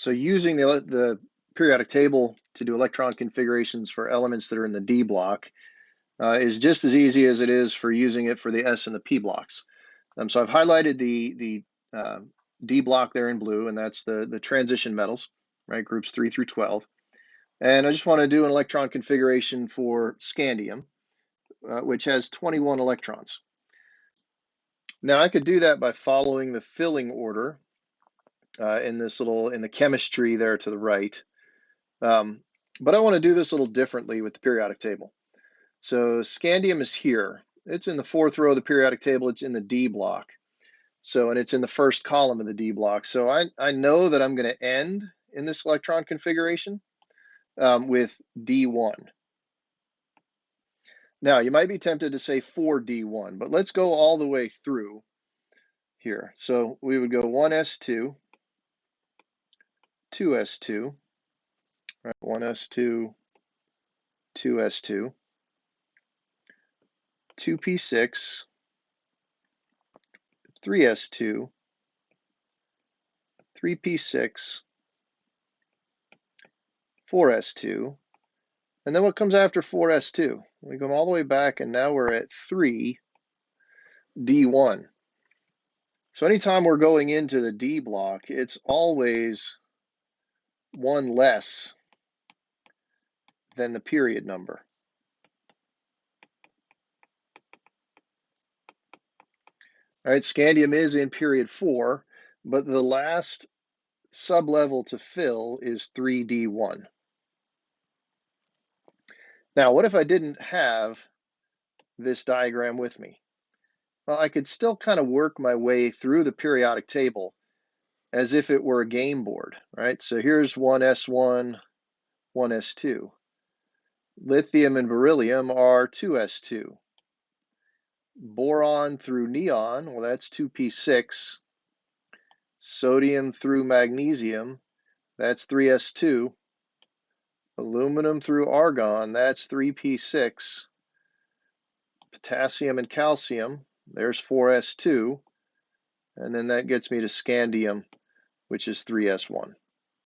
So using the periodic table to do electron configurations for elements that are in the D block is just as easy as it is for using it for the S and the P blocks. So I've highlighted the D block there in blue, and that's the transition metals, right, groups 3 through 12. And I just want to do an electron configuration for scandium, which has 21 electrons. Now I could do that by following the filling order in the chemistry there to the right. But I want to do this a little differently with the periodic table. So scandium is here. It's in the fourth row of the periodic table. It's in the D block. And it's in the first column of the D block. So I know that I'm going to end in this electron configuration with D1. Now, you might be tempted to say 4D1, but let's go all the way through here. So we would go 1s2, 2s2, right? 1s2, 2s2, 2p6, 3s2, 3p6, 4s2, and then what comes after 4s2? We go all the way back, and now we're at 3d1. So anytime we're going into the D block, it's always one less than the period number. All right, scandium is in period 4, but the last sublevel to fill is 3D1. Now, what if I didn't have this diagram with me? Well, I could still kind of work my way through the periodic table as if it were a game board, right? So here's 1s1, 1s2. Lithium and beryllium are 2s2. Boron through neon, well, that's 2p6. Sodium through magnesium, that's 3s2. Aluminum through argon, that's 3p6. Potassium and calcium, there's 4s2. And then that gets me to scandium, which is 3s1.